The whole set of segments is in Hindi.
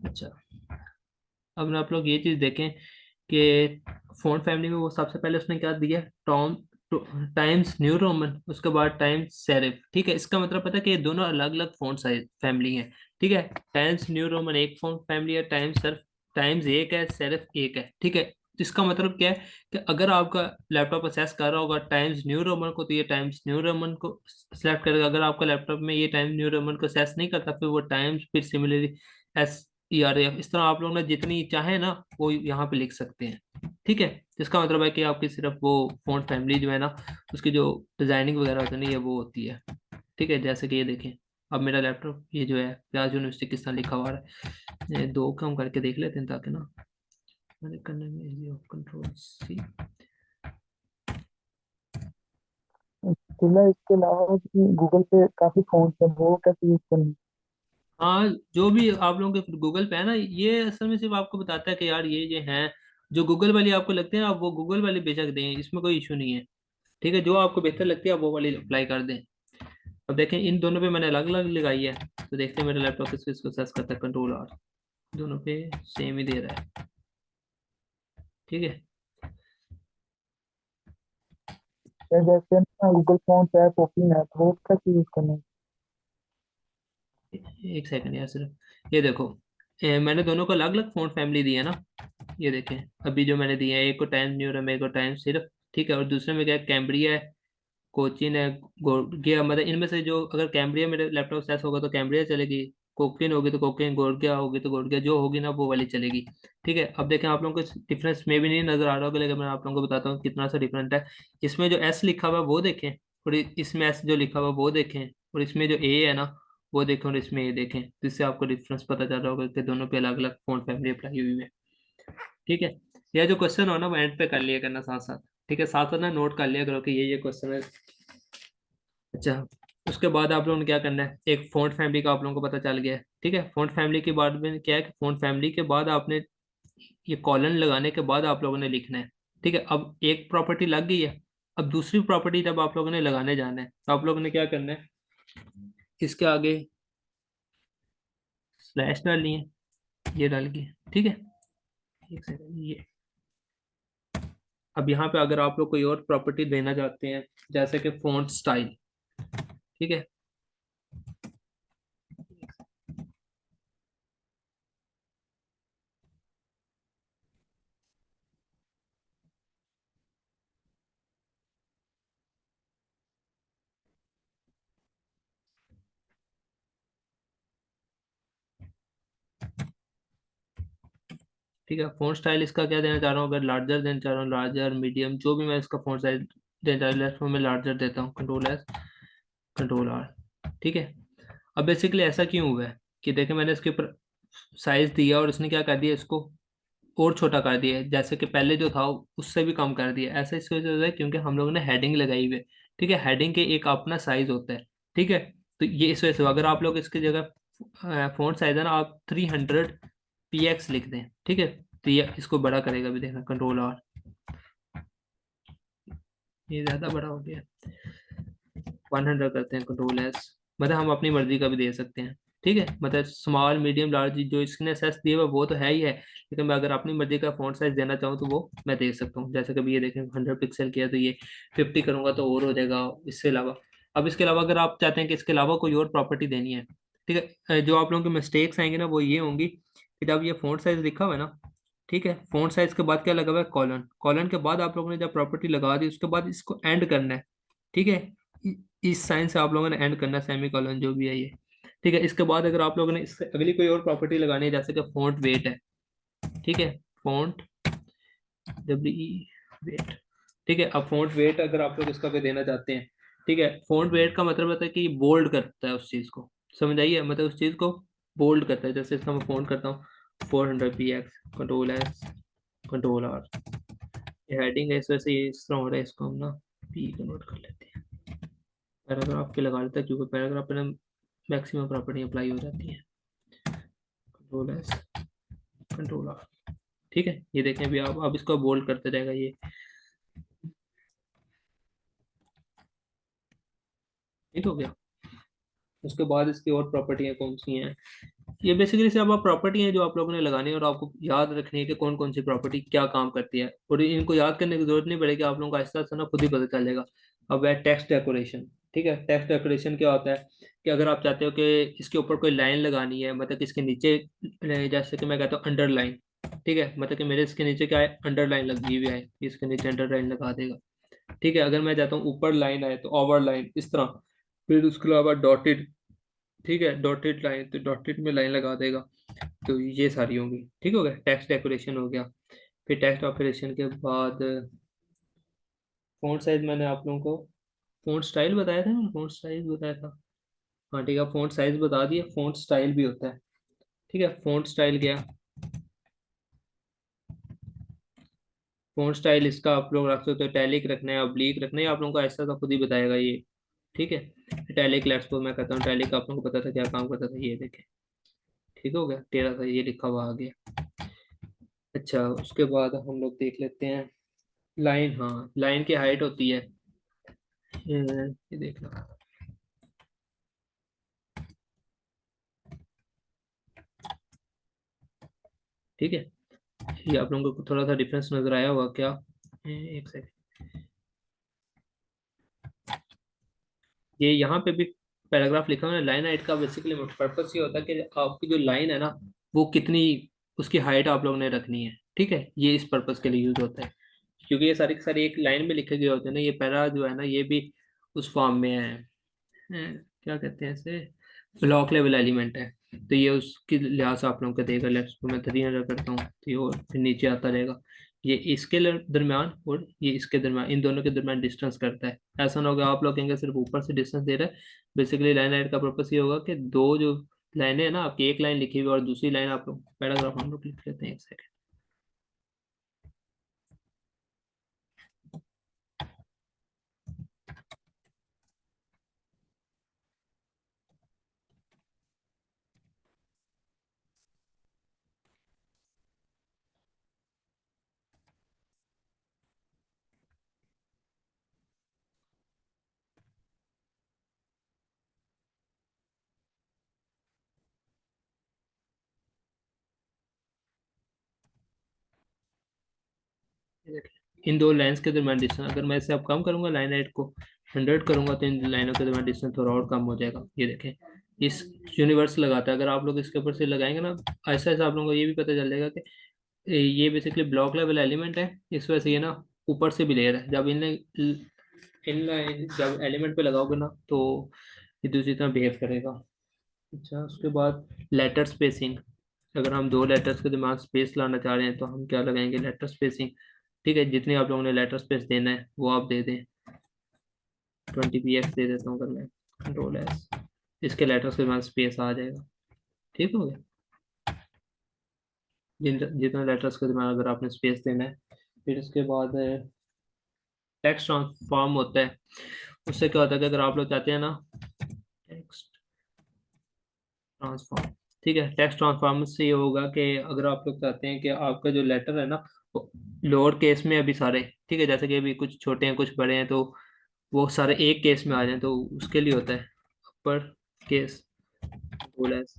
अच्छा, अब ना आप लोग ये चीज देखें कि फोन फैमिली में वो सबसे पहले उसने क्या दिया, टॉम टाइम्स न्यू रोमन, उसके बाद टाइम्स सेरिफ। ठीक है, इसका मतलब पता है कि ये दोनों अलग अलग फोन साइज फैमिली हैं। ठीक है, टाइम्स न्यू रोमन एक फोन फैमिली है, टाइम्स सेरिफ टाइम्स एक है, सेरिफ एक है। ठीक है, तो इसका मतलब क्या है कि अगर आपका लैपटॉप असेस कर रहा होगा टाइम्स न्यू रोमन को, तो ये टाइम्स न्यू रोमन को सेलेक्ट करेगा। अगर आपका लैपटॉप में ये टाइम्स न्यू रोमन को असेस नहीं करता, फिर वो टाइम्स फिर similarly S E R F, इस तरह आप लोग ने जितनी चाहे ना वो यहाँ पे लिख सकते हैं। ठीक है, इसका मतलब है कि आपकी सिर्फ वो फ़ॉन्ट फैमिली जो है ना, उसकी जो डिजाइनिंग वगैरह होती है ना, ये वो होती है। ठीक है, जैसे कि ये देखें, अब मेरा लैपटॉप ये जो है प्याज यूनिवर्सिटी किस तरह लिखा हुआ है, ये दो काम करके देख लेते हैं ताकि ना मैंने करने में इजी हो। Control C. अकेला इसके अलावा गूगल पे काफी फोन है, वो कैसे यूज करनी? हाँ, जो भी आप लोगों के गूगल पे है ना, ये असल में सिर्फ आपको बताता है कि यार ये हैं जो गूगल वाली आपको लगते हैं, आप वो गूगल वाली बेशक दें, इसमें कोई इशू नहीं है। ठीक है, जो आपको बेहतर लगती है आप वो वाली अप्लाई कर दें। अब देखें इन दोनों पे मैंने अलग अलग लगाई है, तो देखते हैं मेरा लैपटॉप किस किस को सर्च करता है। कंट्रोल आर, दोनों पे सेम ही दे रहा है। ठीक है, या जैसे ना गूगल फोन ऐप ओपन है, तो वो कैसे यूज करना है? एक सेकंड यार सिर्फ, ये देखो, मैंने दोनों को अलग अलग फ़ॉन्ट फैमिली दी है ना। ये देखें, अभी जो मैंने दिया है, एक को टाइम्स न्यू रोमन, एक को टाइम्स सिर्फ। ठीक है, और दूसरे में क्या है, कैम्ब्रिया है, कोचिन है, गोर्गिया। मतलब इनमें से जो अगर कैम्ब्रिया मेरे लैपटॉप सेस होगा तो कैम्ब्रिया चलेगी, कोकिन होगी तो कोकिन, गोर्गिया होगी तो गोर्गिया, जो होगी ना वो वाली चलेगी। ठीक है, अब देखें आप लोगों को डिफरेंस में भी नहीं नजर आ रहा होगा, लेकिन मैं आप लोगों को बताता हूँ कितना सा डिफरेंट है। इसमें जो एस लिखा हुआ है वो देखें, और इसमें एस जो लिखा हुआ है वो देखें, और इसमें जो ए है ना वो देखें, और इसमें ए देखें, जिससे आपको डिफरेंस पता चल रहा होगा कि दोनों पे अलग अलग फ़ॉन्ट फैमिली अप्लाई हुई है। ठीक है, यह जो क्वेश्चन हो ना वो एंड पे कर लिया करना साथ साथ। ठीक है, साथ साथ ना नोट कर लिया करो कि ये क्वेश्चन है। अच्छा, उसके बाद आप लोगों ने क्या करना है, एक फ़ॉन्ट फैमिली का आप लोगों को पता चल गया है। ठीक है, फ़ॉन्ट फैमिली के बाद में क्या है कि फ़ॉन्ट फैमिली के बाद आपने ये कॉलन लगाने के बाद आप लोगों ने लिखना है। ठीक है, अब एक प्रॉपर्टी लग गई है, अब दूसरी प्रॉपर्टी जब आप लोगों ने लगाने जाना है तो आप लोगों ने क्या करना है, इसके आगे स्लैश डालनी है, ये डाल के। ठीक है, एक सेकंड ये, अब यहाँ पे अगर आप लोग कोई और प्रॉपर्टी देना चाहते हैं, जैसे कि फ़ॉन्ट स्टाइल। ठीक है, ठीक है, फ़ॉन्ट स्टाइल इसका क्या देना चाह रहा हूँ, अगर लार्जर देना चाह रहा हूँ, लार्जर मीडियम जो भी मैं इसका फ़ॉन्ट साइज देना चाह रहा हूँ, मैं लार्जर देता हूँ, कंट्रोल एस, कंट्रोल आर। ठीक है, अब बेसिकली ऐसा क्यों हुआ है कि देखें मैंने इसके ऊपर साइज दिया और इसने क्या कर दिया, इसको और छोटा कर दिया है, जैसे कि पहले जो था उससे भी कम कर दिया। ऐसा इस वजह से होता है क्योंकि हम लोगों ने हेडिंग लगाई हुई है। ठीक है, हेडिंग के एक अपना साइज होता है। ठीक है, तो ये इस वजह से अगर आप लोग इसकी जगह फ़ॉन्ट साइज है ना आप 300 px लिख दें। ठीक है, तो ये इसको बड़ा करेगा भी, देखना कंट्रोल आर, ये ज़्यादा बड़ा हो गया। 100 करते हैं, कंट्रोल एस। मतलब हम अपनी मर्जी का भी दे सकते हैं। ठीक है, मतलब स्मॉल मीडियम लार्ज जो इसने सेस दिए हुए वो तो है ही है, लेकिन मैं अगर अपनी मर्जी का फॉन्ट साइज देना चाहूँ तो वो मैं दे सकता हूँ। जैसे कभी ये देखें 100 पिक्सल किया तो ये 50 करूंगा तो और हो जाएगा। इससे अलावा, अब इसके अलावा अगर आप चाहते हैं कि इसके अलावा कोई और प्रॉपर्टी देनी है, ठीक है, जो आप लोगों की मिस्टेक्स आएंगे ना वो ये होंगी कि जब ये फॉन्ट साइज लिखा हुआ है ना, ठीक है, फॉन्ट साइज के बाद क्या लगा हुआ है, कॉलन। कॉलन के बाद आप लोगों ने जब प्रॉपर्टी लगा दी उसके बाद इसको एंड करना है। ठीक है, इस साइन से आप लोगों ने एंड करना, सेमी कॉलन जो भी है ये। ठीक है, इसके बाद अगर आप लोगों ने इससे अगली कोई और प्रॉपर्टी लगानी है, जैसे कि फॉन्ट वेट है। ठीक है, फॉन्ट डब्ल्यू ई वेट। ठीक है, अब फॉन्ट वेट अगर आप लोग इसका भी देना चाहते हैं, ठीक है, फॉन्ट वेट का मतलब होता है कि बोल्ड करता है उस चीज़ को, समझ आइए, मतलब उस चीज़ को बोल्ड करता है। जैसे इसका मैं फॉन्ट करता हूँ 400 px, control S, control R. ये हेडिंग है, इस वजह से ये इस तरह हो रहा है, इसको हम ना पी कन्वर्ट कर लेते हैं, पैराग्राफ के लगा लेते हैं, क्योंकि पैराग्राफ में मैक्सिमम प्रॉपर्टी अप्लाई हो जाती है। Control S, control R. ठीक है, ये देखें अभी आप इसको बोल्ड करते जाएगा ये, ठीक हो गया। उसके बाद इसकी और प्रॉपर्टियां कौन सी हैं, ये बेसिकली सिर्फ आप प्रॉपर्टी है जो आप लोगों ने लगानी है, और आपको याद रखनी है कि कौन कौन सी प्रॉपर्टी क्या काम करती है, और इनको याद करने की जरूरत नहीं पड़ेगी, आप लोगों को आहिस्ता आहिस्ता ना खुद ही पता चलेगा। अब है टेक्स्ट डेकोरेशन। ठीक है, टेक्स्ट डेकोरेशन क्या होता है कि अगर आप चाहते हो कि इसके ऊपर कोई लाइन लगानी है, मतलब कि इसके नीचे, जैसे कि मैं कहता हूँ अंडरलाइन। ठीक है, मतलब कि मेरे इसके नीचे क्या है, अंडरलाइन लगी हुई है, इसके नीचे अंडरलाइन लगा देगा। ठीक है, अगर मैं चाहता हूँ ऊपर लाइन आए तो ओवरलाइन इस तरह। फिर उसके अलावा डॉटेड। ठीक है, डॉटेड लाइन तो डॉटेड में लाइन लगा देगा। तो ये सारी होंगी। ठीक हो गया, टेक्स्ट डेकोरेशन हो गया। फिर टेक्स्ट ऑपरेशन के बाद फ़ॉन्ट साइज मैंने आप लोगों को फ़ॉन्ट स्टाइल बताया था ना, फ़ॉन्ट साइज बताया था। हाँ ठीक है, फ़ॉन्ट साइज बता दिया, फ़ॉन्ट स्टाइल भी होता है। ठीक है, फ़ॉन्ट स्टाइल क्या, फ़ॉन्ट स्टाइल इसका आप लोग रख सकते हो, टैलिक रखना है, ऑब्लिक रखना है, आप लोगों को ऐसा तो खुद ही बताएगा ये। ठीक है, टैलिक लेट्स को मैं कहता हूँ, टैलिक आप लोगों को पता था क्या काम करता था, ये देखें। ठीक हो गया, तेरा था ये लिखा हुआ आ गया। अच्छा, उसके बाद हम लोग देख लेते हैं लाइन। हाँ, लाइन की हाइट होती है, ये देख लो। ठीक है, ये आप लोगों को थोड़ा सा डिफरेंस नजर आया होगा क्या? एक सेकंड। ये यहाँ पे भी पैराग्राफ लिखा हुआ है, लाइन हाइट का बेसिकली पर्पस ये होता है कि आपकी जो लाइन है ना, वो कितनी, उसकी हाइट आप लोगों ने रखनी है। ठीक है, ये इस पर्पस के लिए यूज होता है, क्योंकि ये सारी की सारी एक लाइन में लिखे गए होते हैं ना, ये पैरा जो है ना, ये भी उस फॉर्म में है। क्या कहते हैं इसे, ब्लॉक लेवल एलिमेंट है। तो ये उसकी लिहाज से आप लोगों को देगा। लेट्स को मैं 300 करता हूँ तो ये और फिर नीचे आता रहेगा। ये इसके दरमियान और ये इसके दरमियान, इन दोनों के दरमियान डिस्टेंस करता है। ऐसा ना होगा आप लोग कहेंगे सिर्फ ऊपर से डिस्टेंस दे रहा है। बेसिकली लाइन हाइट का पर्पस ये होगा कि दो जो लाइनें है ना आपकी, एक लाइन लिखी हुई है और दूसरी लाइन आप लोग पैराग्राफ हम लोग लिख लेते हैं, एक सेकंड। इन दो लाइंस के दरमियान डिस्टेंस, अगर मैं इसे अब कम करूंगा लाइन हाइट को 100 करूंगा, तो इन लाइनों के दरमियान डिस्टेंस थोड़ा और कम हो जाएगा। ये देखें, इस यूनिवर्स लगाता है, अगर आप लोग इसके ऊपर से लगाएंगे ना, ऐसा ऐसा आप लोगों को ये भी पता चल जाएगा कि ये बेसिकली ब्लॉक लेवल एलिमेंट है। इस वजह से ये ना ऊपर से भी लेयर है। जब इन जब एलिमेंट पे लगाओगे ना, तो ये दूसरी तरह बिहेव करेगा। अच्छा, उसके बाद लेटर स्पेसिंग। अगर हम दो लेटर्स के दिमाग स्पेस लाना चाह रहे हैं तो हम क्या लगाएंगे, लेटर स्पेसिंग। ठीक है, जितनी आप लोगों ने लेटर स्पेस देना है वो आप दे दें। 20 px दे देता हूँ अगर मैं, कंट्रोल S, इसके लेटर्स के दिमाग स्पेस आ जाएगा। ठीक हो गया, जितना लेटर्स के दिमाग अगर आपने स्पेस देना है। फिर उसके बाद टेक्स्ट ट्रांसफॉर्म होता है। उससे क्या होता है कि अगर आप लोग चाहते हैं ना, टेक्स्ट ट्रांसफॉर्म। ठीक है, टेक्स्ट ट्रांसफॉर्म से ये होगा कि अगर आप लोग चाहते हैं कि आपका जो लेटर है ना, वो लोअर केस में अभी सारे, ठीक है, जैसे कि अभी कुछ छोटे हैं कुछ बड़े हैं, तो वो सारे एक केस में आ जाए, तो उसके लिए होता है अपर केस, रोल एस,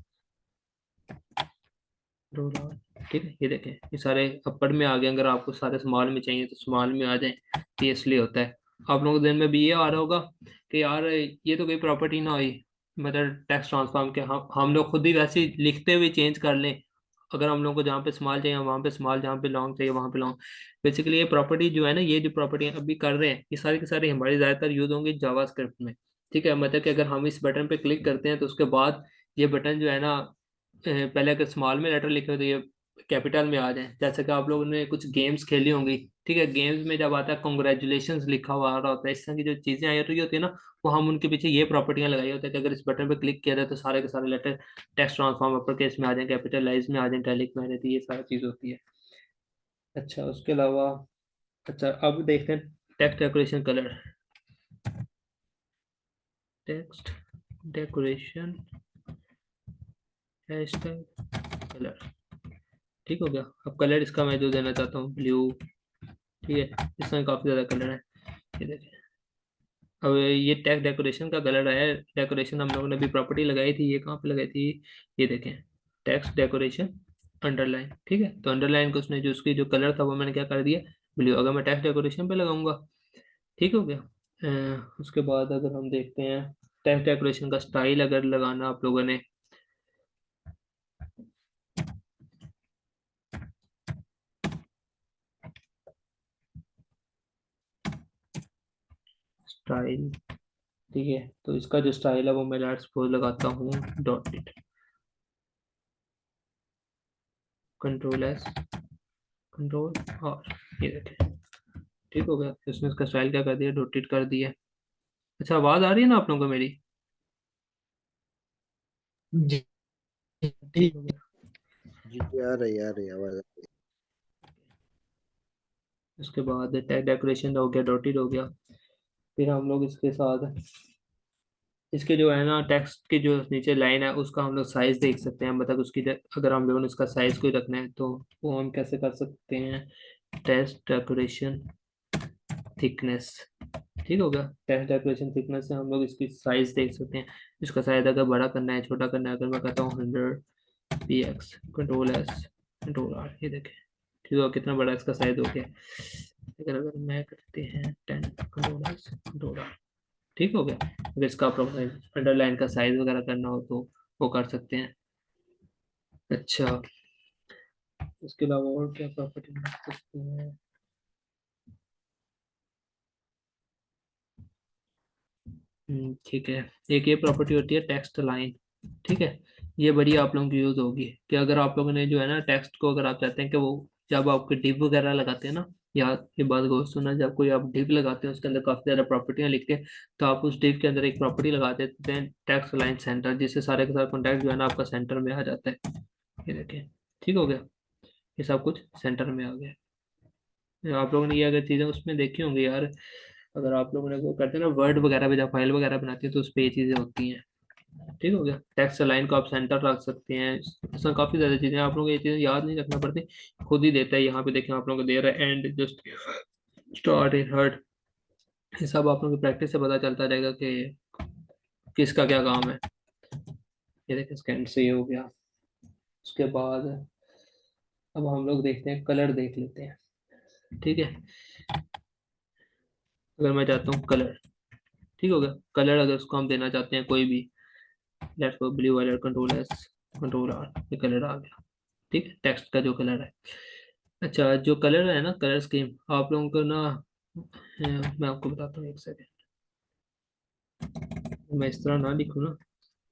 रोल आर। ठीक है, ये देखें ये सारे अपर में आ गए, अगर आपको सारे स्मॉल में चाहिए तो स्मॉल में आ जाए, तो ये इसलिए होता है। आप लोगों के दिन में भी ये आ रहा होगा कि यार ये तो कोई प्रॉपर्टी ना हुई, मतलब टेक्स्ट ट्रांसफॉर्म के हम लोग खुद ही वैसे ही लिखते हुए चेंज कर लें। अगर हम लोग को जहाँ पे स्मॉल चाहिए वहाँ पे स्मॉल, जहाँ पे लॉन्ग चाहिए वहाँ पे लॉन्ग। बेसिकली ये प्रॉपर्टी जो है ना, ये जो प्रॉपर्टी अभी कर रहे हैं, ये सारी की सारी हमारी ज़्यादातर यूज होंगी जावास्क्रिप्ट में। ठीक है, मतलब कि अगर हम इस बटन पे क्लिक करते हैं तो उसके बाद ये बटन जो है ना, पहले अगर स्मॉल में लेटर लिखे हो तो ये कैपिटल में आ जाए। जैसे कि आप लोगों ने कुछ गेम्स खेली होंगी। ठीक है, गेम्स में जब आता है कॉन्ग्रेचुलेशन लिखा हुआ आ रहा होता है, इस तरह की जो चीज़ें आई रही होती है ना, वो हम उनके पीछे ये प्रॉपर्टियां लगाई होती है कि अगर इस बटन पे क्लिक किया जाए तो सारे के सारे letter text transform upper case में आ जाए, कैपिटलाइज में आ जाए, टैलिक में आ जाती है, ये सारी चीज़ होती है। अच्छा, उसके अलावा, अच्छा अब देखते हैं text decoration colour. Text decoration hashtag colour. ठीक हो गया, अब कलर इसका मैं जो देना चाहता हूँ ब्लू। ठीक है, इसमें काफ़ी ज़्यादा कलर है, ये देखिए। अब ये टेक्स्ट डेकोरेशन का कलर है। डेकोरेशन हम लोगों ने भी प्रॉपर्टी लगाई थी, ये कहाँ पे लगाई थी, ये देखें। टेक्स्ट डेकोरेशन अंडरलाइन, ठीक है। तो अंडरलाइन को उसने जो उसकी जो कलर था वो मैंने क्या कर दिया, ब्लू। अगर मैं टेक्स्ट डेकोरेशन पे लगाऊंगा, ठीक हो गया। उसके बाद अगर हम देखते हैं टेक्स्ट डेकोरेशन का स्टाइल अगर लगाना आप लोगों ने, स्टाइल, ठीक है। तो इसका जो स्टाइल है वो मैं लेट्स सपोज लगाता हूँ डॉटेड, कंट्रोल एस, कंट्रोल और ये देखें, ठीक हो गया। इसमें इसका स्टाइल क्या कर दिया, डॉटेड कर दिया। अच्छा, आवाज आ रही है ना आप लोगों को मेरी? जी ठीक हो गया। जी आ रही आवाज। उसके बाद टैग डेकोरेशन हो गया, डॉटेड हो गया। फिर हम लोग इसके साथ इसके जो है ना टेक्स्ट की जो नीचे लाइन है उसका हम लोग साइज देख सकते हैं, मतलब उसकी अगर हम लोगों ने उसका साइज कोई रखना है तो वो हम कैसे कर सकते हैं, टेक्स्ट डेकोरेशन थिकनेस, ठीक हो गया। टेक्स्ट डेकोरेशन थिकनेस से हम लोग इसकी साइज देख सकते हैं। इसका साइज अगर बड़ा करना है छोटा करना है, अगर मैं कहता हूँ 100 px, control S, control R, ये देखें, ठीक है कितना बड़ा इसका साइज हो गया। अगर मैं करते हैं 10, कंट्रोल एस, कंट्रोल आर, ठीक हो गया। अगर इसका अंडरलाइन का साइज वगैरह करना हो तो वो कर सकते हैं। अच्छा, इसके अलावा और क्या प्रॉपर्टी कर सकते हैं, ठीक है। एक ये प्रॉपर्टी होती है टेक्स्ट लाइन, ठीक है। ये बड़ी आप लोगों की यूज होगी कि अगर आप लोगों ने जो है ना टेक्स्ट को, अगर आप चाहते हैं कि वो जब आपके डिव वगैरह लगाते हैं ना, या ये बात गौर से सुनना, जब कोई आप डिव लगाते हैं उसके अंदर काफी ज्यादा प्रॉपर्टियां लिखते हैं, तो आप उस डिव के अंदर एक प्रॉपर्टी लगा देते हैं टेक्स्ट लाइन सेंटर, जिससे सारे के सारे कॉन्टेक्ट जो है ना आपका सेंटर में आ जाता है। ये देखिए, ठीक हो गया, ये सब कुछ सेंटर में आ गया। आप लोगों ने ये अगर चीजें उसमें देखी होंगी यार, अगर आप लोगों ने वो करते हैं ना वर्ड वगैरह पे, जब फाइल वगैरह बनाती है तो उस पे ये चीजें होती हैं, ठीक हो गया। टेक्स्ट लाइन को आप सेंटर रख सकते हैं, ऐसा काफी ज्यादा चीजें आप लोगों को ये चीजें याद नहीं रखना पड़ती, खुद ही देता है। यहाँ पे देखें आप लोगों को दे रहा है and just start in heart, ये सब आप लोगों की प्रैक्टिस से पता चलता रहेगा कि किसका क्या काम है। ये देखें स्कैन से ये हो गया। उसके बाद अब हम लोग देखते हैं कलर, देख लेते हैं, ठीक है। अगर मैं चाहता हूँ कलर, ठीक हो गया, कलर अगर उसको हम देना चाहते हैं कोई भी, लेट्स गो ब्लू वाले, कंट्रोल एस, कंट्रोल आर, ये कलर आ गया, ठीक है, टेक्स्ट का जो कलर है। अच्छा, जो कलर है ना, कलर स्कीम आप लोगों को ना, मैं आपको बताता हूँ, एक सेकेंड, मैं इस तरह ना लिखूँ ना,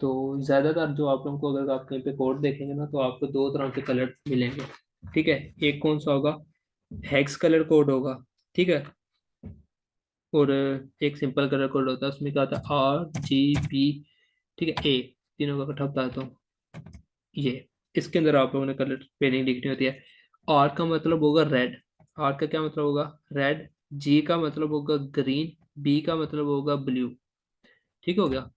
तो ज्यादातर जो आप लोगों को, अगर आप कहीं पे कोड देखेंगे ना, तो आपको दो तरह के कलर मिलेंगे, ठीक है। एक कौन सा होगा, हेक्स कलर कोड होगा, ठीक है। और एक सिंपल कलर कोड होता है, उसमें क्या होता है, RGB, ठीक है, ए, तीनों का इकट्ठा बताता हूँ। ये इसके अंदर आप लोगों ने कलर पेयरिंग लिखनी होती है। आर का मतलब होगा रेड, आर का क्या मतलब होगा, रेड। जी का मतलब होगा ग्रीन, बी का मतलब होगा ब्लू, ठीक हो गया।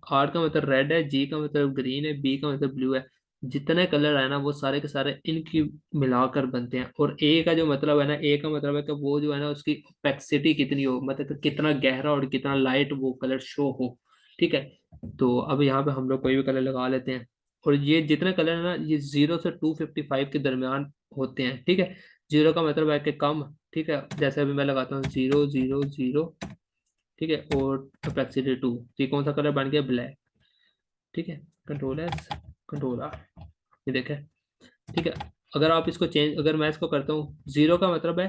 आर का मतलब रेड है, जी का मतलब ग्रीन है, बी का मतलब ब्लू है। जितने कलर है ना वो सारे के सारे इनकी मिलाकर बनते हैं। और ए का जो मतलब है ना, ए का मतलब है कि वो जो है ना उसकी ओपेक्सिटी कितनी हो, मतलब कि कितना गहरा और कितना लाइट वो कलर शो हो, ठीक है। तो अब यहाँ पे हम लोग कोई भी कलर लगा लेते हैं, और ये जितने कलर है ना ये 0 से 255 के दरमियान होते हैं, ठीक है। जीरो का मतलब है कि कम, ठीक है, जैसे अभी मैं लगाता हूँ 0 0 0, ठीक है, और अपेक्सिटी 2, तो ये कौन सा कलर बन गया, ब्लैक, ठीक है। कंट्रोल एस, कंट्रोल आर, ये देखें, ठीक है। अगर आप इसको चेंज, अगर मैं इसको करता हूँ, जीरो का मतलब है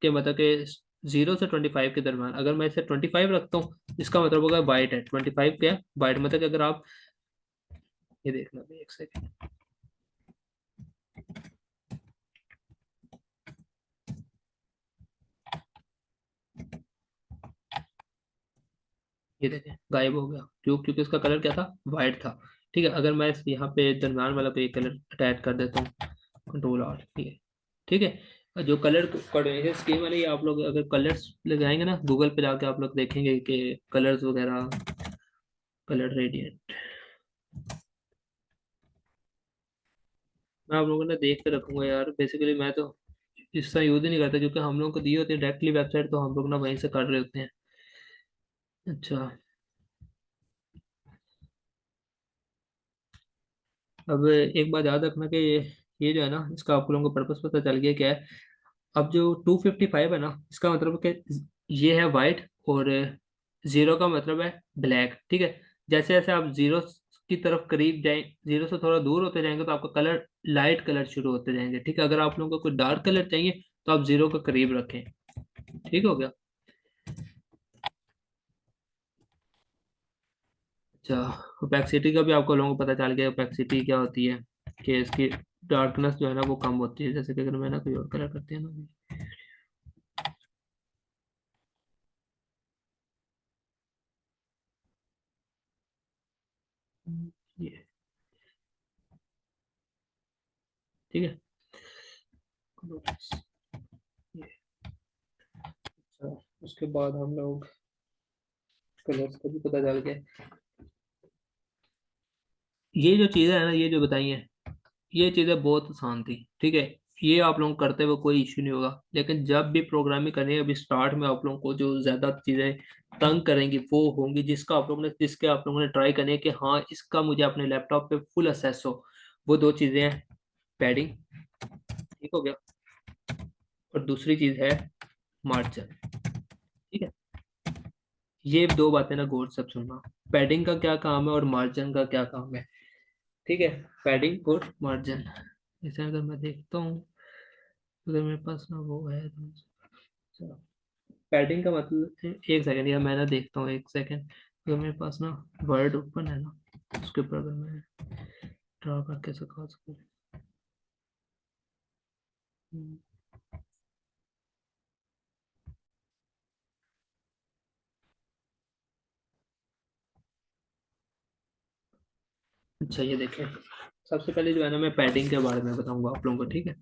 कि मतलब कि 0 से 25 के दरम्यान, अगर मैं इसे 25 रखता हूँ इसका मतलब होगा वाइट है, 25 क्या है, वाइट, मतलब कि अगर आप ये देखना भी एक सेकेंड, ये देखें गायब हो गया, क्यों, क्योंकि इसका कलर क्या था, वाइट था, ठीक है। अगर मैं यहाँ पे दरम्यान वाला पे कलर अटैच कर देता हूँ, कंट्रोल आर, ये, ठीक है। और जो कलर कोऑर्डिनेशन स्कीम है ना, ये आप लोग अगर कलर्स लगाएंगे ना गूगल पे जाके, आप लोग देखेंगे कि कलर्स वगैरह, कलर रेडियंट, मैं आप लोगों ने देख के रखूंगा यार। बेसिकली मैं तो इसका यूज ही नहीं करता, क्योंकि हम लोग को दी होती है डायरेक्टली वेबसाइट, तो हम लोग ना वहीं से कर रहे होते हैं। अच्छा, अब एक बात याद रखना कि ये जो है ना, इसका आप लोगों को पर्पस पता चल गया क्या है। अब जो 255 है ना, इसका मतलब कि ये है वाइट, और जीरो का मतलब है ब्लैक, ठीक है। जैसे जैसे आप जीरो की तरफ करीब जाए, जीरो से थोड़ा दूर होते जाएंगे, तो आपका कलर लाइट कलर शुरू होते जाएंगे, ठीक है। अगर आप लोगों को कोई डार्क कलर चाहिए तो आप जीरो के करीब रखें, ठीक हो गया। अच्छा, ओपेक्सिटी का भी आपको लोगों को पता चल गया, ओपेक्सिटी क्या होती है, कि इसकी डार्कनेस जो है ना वो कम होती है। जैसे कि अगर मैं ना कोई और कलर करते हैं ना, ये, ठीक है। ये, अच्छा, उसके बाद हम लोग कलर्स का भी पता चल गया। ये जो चीज़ें है ना, ये जो बताई हैं, ये चीज़ें बहुत आसान थी, ठीक है। ये आप लोग करते हुए कोई इश्यू नहीं होगा। लेकिन जब भी प्रोग्रामिंग करनी है, अभी स्टार्ट में आप लोगों को जो ज़्यादा चीज़ें तंग करेंगी वो होंगी, जिसके आप लोगों ने ट्राई करनी है कि हाँ इसका मुझे अपने लैपटॉप पे फुल एक्सेस हो। वो दो चीज़ें हैं, पैडिंग, ठीक हो गया, और दूसरी चीज़ है मार्जिन, ठीक है। ये दो बातें ना गौर से सुनना, पैडिंग का क्या काम है और मार्जिन का क्या काम है, ठीक है। पैडिंग और मार्जिन, जैसे अगर मैं देखता हूँ, अगर मेरे पास ना वो है तो पैडिंग का मतलब, एक सेकंड यार मैं ना देखता हूँ, एक सेकंड। अगर मेरे पास ना वर्ड ओपन है ना, उसके ऊपर अगर मैं ड्रा करके सिखा सकूँ। हम्म, अच्छा ये देखें, सबसे पहले जो है ना मैं पैडिंग के बारे में बताऊंगा आप लोगों को, ठीक है।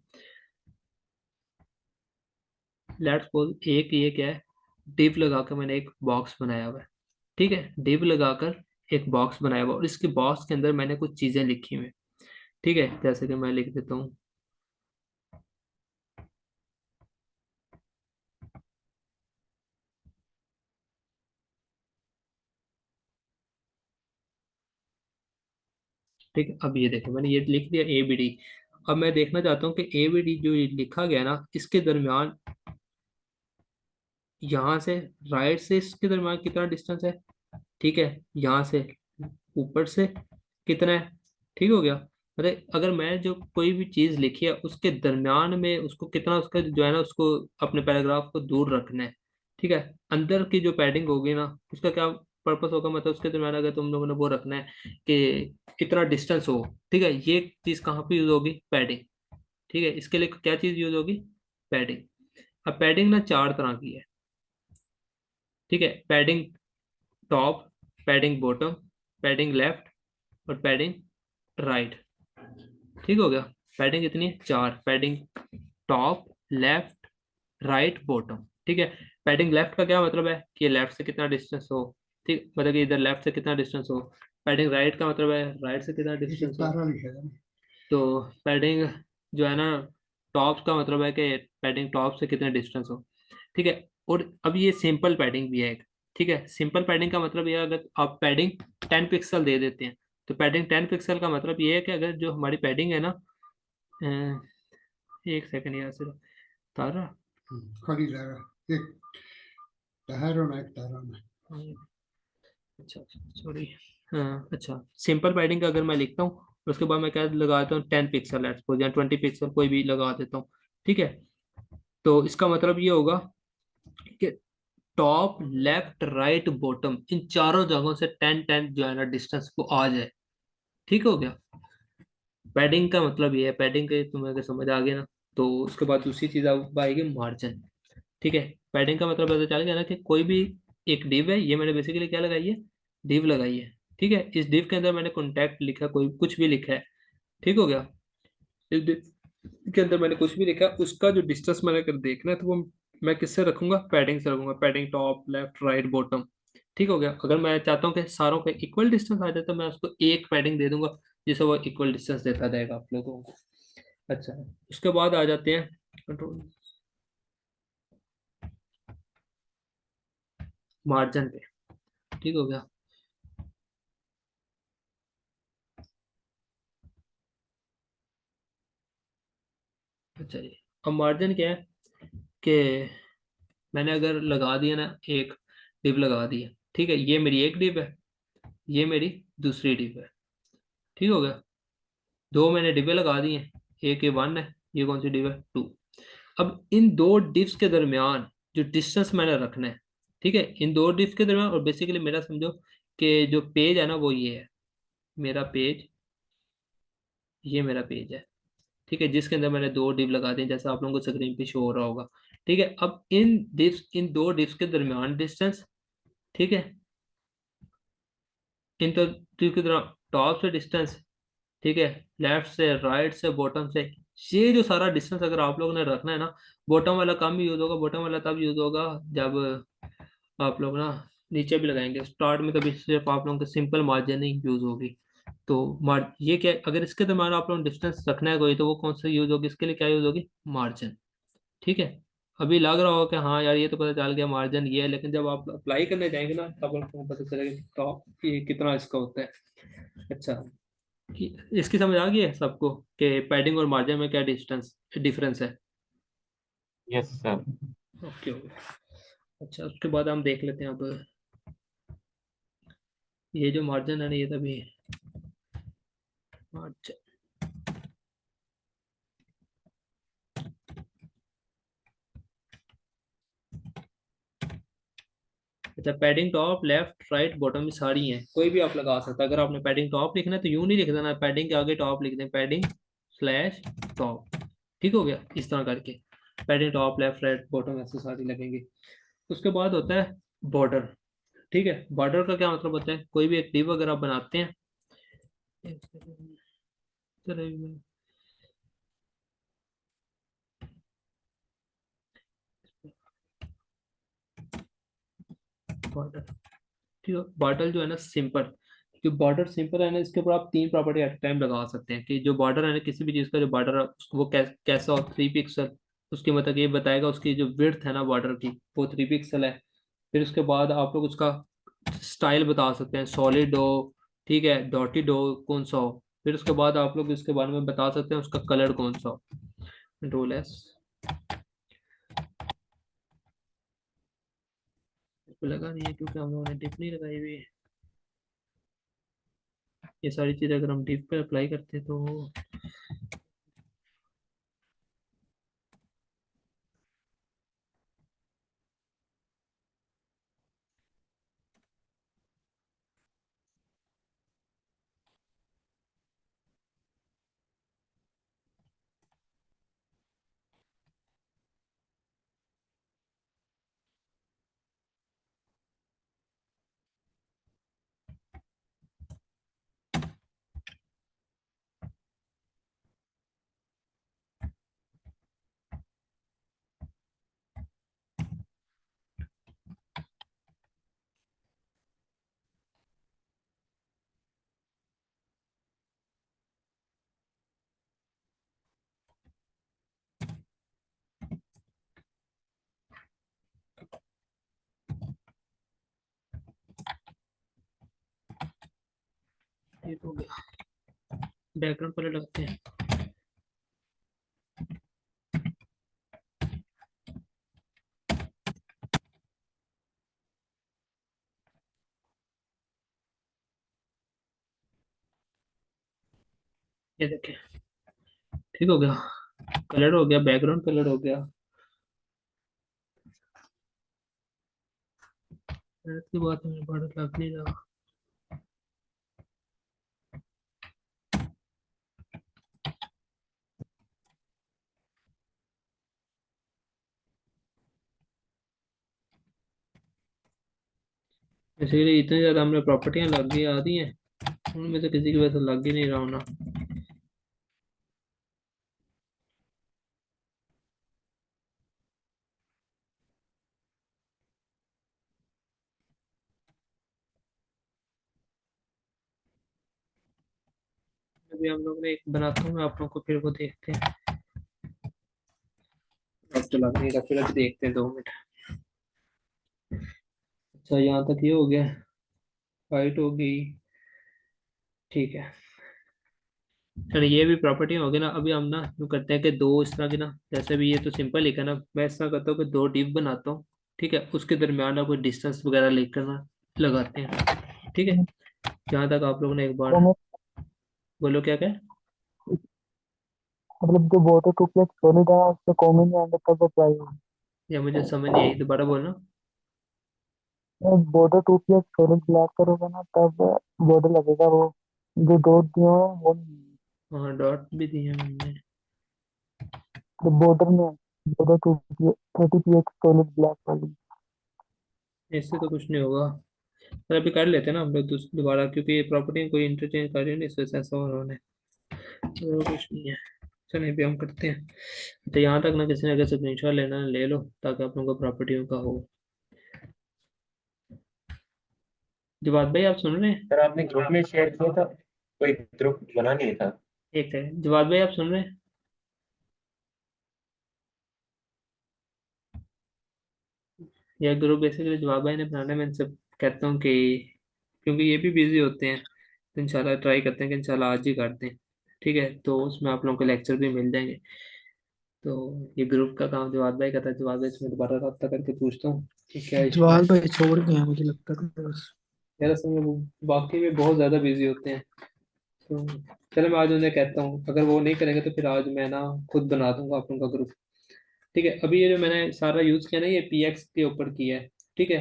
लेट्स सपोज एक ये क्या है, डिव लगा कर मैंने एक बॉक्स बनाया हुआ है, ठीक है। डिव लगाकर एक बॉक्स बनाया हुआ, और इसके बॉक्स के अंदर मैंने कुछ चीजें लिखी हुई हैं, ठीक है। जैसे कि मैं लिख देता हूँ, ठीक है। अब ये देखो मैंने ये लिख दिया ए बी डी। अब मैं देखना चाहता हूँ कि ए बी डी जो ये लिखा गया ना, इसके दरमियान, यहाँ से राइट से इसके दरमियान कितना डिस्टेंस है, ठीक है। यहाँ से ऊपर से कितना है, ठीक हो गया। मतलब अगर मैं जो कोई भी चीज लिखी है उसके दरमियान में उसको कितना, उसका जो है ना उसको अपने पैराग्राफ को दूर रखना है, ठीक है। अंदर की जो पैडिंग होगी ना, उसका क्या पर्पस होगा, मतलब उसके दरमियान अगर तुम लोगों ने वो रखना है कि इतना डिस्टेंस हो, ठीक है। ये चीज कहाँ पे यूज होगी, पैडिंग, ठीक है। इसके लिए क्या चीज यूज होगी, पैडिंग। अब पैडिंग ना चार तरह की है, ठीक है। Padding top, padding bottom, padding left, और पैडिंग राइट, ठीक हो गया। पैडिंग कितनी है, चार। Padding top, left, right, bottom, ठीक है। पैडिंग लेफ्ट का क्या मतलब है कि लेफ्ट से कितना डिस्टेंस हो, ठीक, मतलब कि इधर लेफ्ट से कितना डिस्टेंस हो। पैडिंग राइट का मतलब है राइट से कितना डिस्टेंस हो। तो पैडिंग जो है ना टॉप का मतलब है कि पैडिंग टॉप से कितने डिस्टेंस हो, ठीक है। और अब ये सिंपल पैडिंग भी है एक, ठीक है। सिंपल पैडिंग का मतलब ये है, अगर आप पैडिंग 10 पिक्सल दे देते हैं, तो पैडिंग 10 पिक्सल का मतलब ये है कि अगर जो हमारी पैडिंग है ना, एक सेकंड यहाँ से तारा, खाली जाएगा एक तहर ना एक तारा ना। हाँ, अच्छा सॉरी, हाँ अच्छा, सिंपल पैडिंग का अगर मैं लिखता हूँ, उसके बाद मैं क्या लगाता हूँ, 10 पिक्सल लेट्स या 20 पिक्सल कोई भी लगा देता हूँ, ठीक है। तो इसका मतलब ये होगा कि टॉप, लेफ्ट, राइट, बॉटम, इन चारों जगहों से 10 10 जो है ना डिस्टेंस वो आ जाए, ठीक हो गया। पैडिंग का मतलब ये है, पैडिंग के तुम्हें अगर समझ आ गया ना, तो उसके बाद दूसरी चीज अब आएगी मार्जिन, ठीक है। पैडिंग का मतलब पता चल गया ना कि कोई भी एक डिव है, ये मैंने बेसिकली क्या लगाई है, डिव लगाई है, ठीक है। इस डिव के अंदर मैंने कॉन्टैक्ट लिखा, कोई कुछ भी लिखा है, ठीक हो गया। इस div के अंदर मैंने कुछ भी लिखा, उसका जो डिस्टेंस मैंने अगर देखना है तो वो मैं किससे रखूंगा, पैडिंग से रखूंगा। Padding top, left, right, bottom, ठीक हो गया। अगर मैं चाहता हूँ कि सारों का इक्वल डिस्टेंस आ जाए, तो मैं उसको एक पैडिंग दे दूंगा, जिससे वो इक्वल डिस्टेंस देता जाएगा आप लोगों को। अच्छा, उसके बाद आ जाते हैं कंट्रोल मार्जिन पे, ठीक हो गया। अच्छा जी, अब मार्जिन क्या है कि मैंने अगर लगा दिया ना, एक डिव लगा दी है, ठीक है, ये मेरी एक डिव है, ये मेरी दूसरी डिव है, ठीक हो गया। दो मैंने डिब्बे लगा दिए हैं, एक ये 1 है, ये कौन सी डिव है, 2। अब इन दो डिव्स के दरमियान जो डिस्टेंस मैंने रखना है, ठीक है, इन दो डिव्स के दरमियान, और बेसिकली मेरा समझो कि जो पेज है ना वो ये है, मेरा पेज, ये मेरा पेज है, ठीक है, जिसके अंदर मैंने दो डिव लगा दिए जैसा आप लोगों को स्क्रीन पे शो हो रहा होगा। ठीक है, अब इन दो डिव्स के दरमियान डिस्टेंस, ठीक है, इन तो डिव की तरह टॉप से डिस्टेंस, ठीक है, लेफ्ट से, राइट से, बॉटम से, ये जो सारा डिस्टेंस अगर आप लोगों ने रखना है ना, बॉटम वाला कम यूज होगा, बॉटम वाला तब यूज होगा जब आप लोग ना नीचे भी लगाएंगे। स्टार्ट में कभी सिर्फ आप लोगों के सिंपल मार्जिन ही यूज होगी। तो ये क्या, अगर इसके दरम्यान आप लोगों ने डिस्टेंस रखना है कोई, तो वो कौन सा यूज होगी, इसके लिए क्या यूज होगी, मार्जिन। ठीक है, अभी लग रहा होगा कि हाँ यार ये तो पता चल गया मार्जिन ये है, लेकिन जब आप अप्लाई करने जाएंगे ना तब आपको पता चलेगा कि टॉप ये कितना इसका होता है। अच्छा, इसकी समझ आ गई है सबको कि पैडिंग और मार्जिन में क्या डिफरेंस है। Yes sir. Okay okay. अच्छा, उसके बाद हम देख लेते हैं अब, ये जो मार्जिन है ना, ये तभी मार्जिन। अच्छा, padding top, left, right, bottom, सारी हैं, कोई भी आप लगा सकते हैं। अगर आपने पैडिंग टॉप लिखना है तो यूं नहीं लिख देना, पैडिंग के आगे टॉप लिख दें, पैडिंग स्लैश टॉप, ठीक हो गया, इस तरह करके padding top, left, right, bottom, ऐसे सारी लगेंगी। उसके बाद होता है बॉर्डर। ठीक है, बॉर्डर का क्या मतलब होता है, कोई भी एक डिव अगर आप बनाते हैं, एक सेकंड, चलो, बॉर्डर, ठीक है, बॉर्डर जो है ना सिंपल, जो बॉर्डर सिंपल है ना, इसके ऊपर आप तीन प्रॉपर्टी एट टाइम लगा सकते हैं कि जो बॉर्डर है ना, किसी भी चीज़ का जो बॉर्डर है वो कैसा हो, 3 पिक्सल, उसकी मतलब ये बताएगा, उसकी जो विड्थ है ना बॉर्डर की वो 3 पिक्सल है। फिर उसके बाद आप लोग उसका स्टाइल बता सकते हैं, सॉलिड हो, ठीक है, डॉटेड हो, कौन सा हो। फिर उसके बाद आप लोग इसके बारे में बता सकते हैं उसका कलर कौन सा हो। कंट्रोल एस, लगा नहीं है क्योंकि हम लोगों ने टिप नहीं लगाई हुई है। ये सारी चीज़ अगर हम टिप पे अप्लाई करते हैं तो ये तो हो गया। बैकग्राउंड कलर लगाते हैं, ये देखें, ठीक हो गया, कलर हो गया, बैकग्राउंड कलर हो गया। इसके बाद हमें बॉर्डर लग नहीं रहा। इसीलिए इतनी ज्यादा हमने प्रॉपर्टियां लग गई आती हैं, उनमें से किसी की वजह से लग ही नहीं रहा होना। अभी हम लोग ने एक बनाता हूँ मैं आप लोगों को, फिर वो देखते हैं। अब तो लग नहीं रहा, फिर अभी देखते हैं 2 मिनट। अच्छा, यहाँ तक ये हो गया, फाइट हो गई, ठीक है। चलो ये भी प्रॉपर्टी हो गई ना। अभी हम ना यूँ करते हैं कि दो इस तरह की ना, जैसे भी ये तो सिंपल लिखा ना, मैं इस तरह करता हूँ कि दो डिव बनाता हूँ, ठीक है, उसके दरमियान ना कोई डिस्टेंस वगैरह लेकर ना लगाते हैं, ठीक है। जहाँ तक आप लोगों ने एक बार तो मैं बोलो क्या क्या। मतलब जो बॉर्डर टू प्लस सॉलिड है उससे कॉमन में आएंगे तब अप्लाई होगा। या मुझे समझ नहीं आई, दोबारा बोलना। Border two plus solid black करोगे ना तब बॉर्डर लगेगा, वो जो डॉट दिए हुए हैं वो नहीं है। हाँ डॉट भी दिया है हमने। जो बॉर्डर में border to 30 px solid black वाली। इससे तो कुछ नहीं होगा। पर अभी कर लेते हैं ना हम लोग दोबारा, क्योंकि ये प्रॉपर्टी कोई इंटरचेंज कर रही है ना, इस वजह से ऐसा हो रहा है। तो कुछ नहीं है। चलिए अभी हम करते हैं। तो यहाँ तक ना किसी ने अगर स्क्रीनशॉट लेना है, ले लो, ताकि आप लोगों को प्रॉपर्टियों का हो। जवाब भाई आप सुन रहे हैं? सर आपने ग्रुप में शेयर किया था, कोई ग्रुप बना नहीं था। एक है जवाब भाई, आप सुन रहे हैं? यह ग्रुप बेसिकली जवाब भाई ने बनाना है। मैं इनसे कहता हूँ कि क्योंकि ये भी बिजी होते हैं, तो इंशाल्लाह ट्राई करते हैं कि इंशाल्लाह आज ही करते हैं, ठीक है। तो उसमें आप लोगों को लेक्चर भी मिल जाएंगे। तो ये ग्रुप का काम जवाब भाई का था। जवाब भाई इसमें दोबारा रब्ता करके पूछता हूँ कि क्या इशू है। जवाल भाई छोड़ गए हैं मुझे लगता है बस। यार असल में वो बाकी में बहुत ज़्यादा बिजी होते हैं। तो चलो मैं आज उन्हें कहता हूँ, अगर वो नहीं करेंगे तो फिर आज मैं ना खुद बना दूंगा आप लोगों का ग्रुप, ठीक है। अभी ये जो मैंने सारा यूज़ किया ना, ये पीएक्स के ऊपर किया है, ठीक है।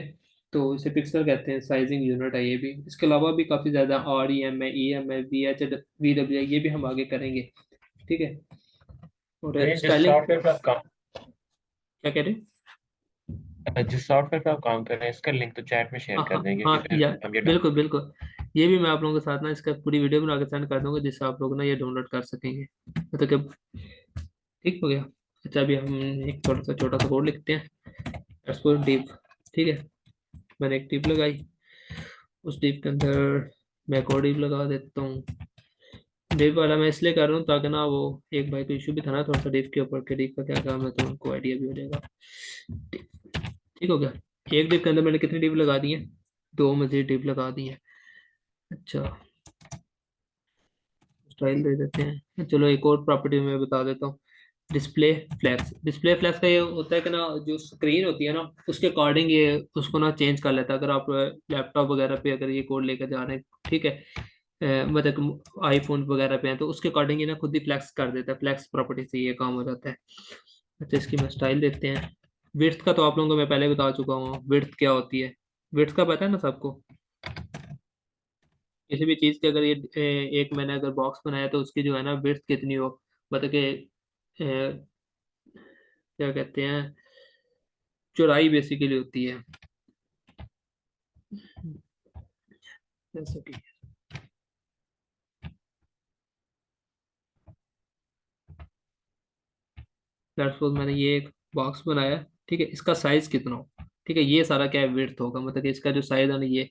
तो इसे पिक्सल कहते हैं, साइजिंग यूनिट है ये भी। इसके अलावा भी काफ़ी ज़्यादा आर ई एम है, ई एम है, वी एच वी डब्ल्यू है, ये भी हम आगे करेंगे, ठीक है। तो और ये स्टाइलिंग क्या कह रहे हैं? जिस सॉफ्टवेयर पे आप काम कर रहे हैं इसका लिंक तो चैट में शेयर हाँ कर हाँ देंगे कि हाँ फिर यार, हम ये डाउन। बिल्कुल बिल्कुल। ये भी मैं आप लोगों के साथ ना इसका पूरी वीडियो बना के सेंड कर दूंगा, जिससे आप लोग ना ये डाउनलोड कर सकेंगे, मतलब कि ठीक हो गया। अच्छा अभी हम एक छोटा सा कोड लिखते हैं। डिव, ठीक है। मैंने एक डिव लगाई, उस डिव के अंदर मैं एक और डिव लगा देता हूँ। डिव वाला मैं इसलिए कर रहा हूँ ताकि ना वो, एक भाई को इशू भी था ना थोड़ा सा डिव के ऊपर के डिव का क्या काम है, तो उनको आइडिया भी हो जाएगा। ठीक हो गया। एक डिव के अंदर मैंने कितनी डिव लगा दी है? दो मजीद डिव लगा दी है। अच्छा, स्टाइल दे देते हैं। चलो एक और प्रॉपर्टी मैं बता देता हूँ। Display flex. डिस्प्ले फ्लैक्स का ये होता है कि ना, जो स्क्रीन होती है ना उसके अकॉर्डिंग ये उसको ना चेंज कर लेता है। अगर आप लैपटॉप वगैरह पे अगर ये कोड लेकर जा रहे हैं, ठीक है, मतलब आईफोन वगैरह पे हैं, तो उसके अकॉर्डिंग ये ना खुद ही फ्लैक्स कर देता है। फ्लैक्स प्रॉपर्टी से ये काम हो जाता है। अच्छा इसकी मैं स्टाइल देते हैं। विड्थ का तो आप लोगों को मैं पहले बता चुका हूँ, विड्थ क्या होती है। विड्थ का पता है ना सबको? किसी भी चीज़ की अगर ये एक मैंने अगर बॉक्स बनाया तो उसकी जो है ना विड्थ कितनी हो, मतलब कि क्या कहते हैं, चौड़ाई बेसिकली होती है, जैसे कि लेट्स सपोज मैंने ये एक बॉक्स बनाया, ठीक है, इसका साइज कितना हो, ठीक है, ये सारा क्या है, विड्थ होगा, मतलब कि इसका जो साइज है ना ये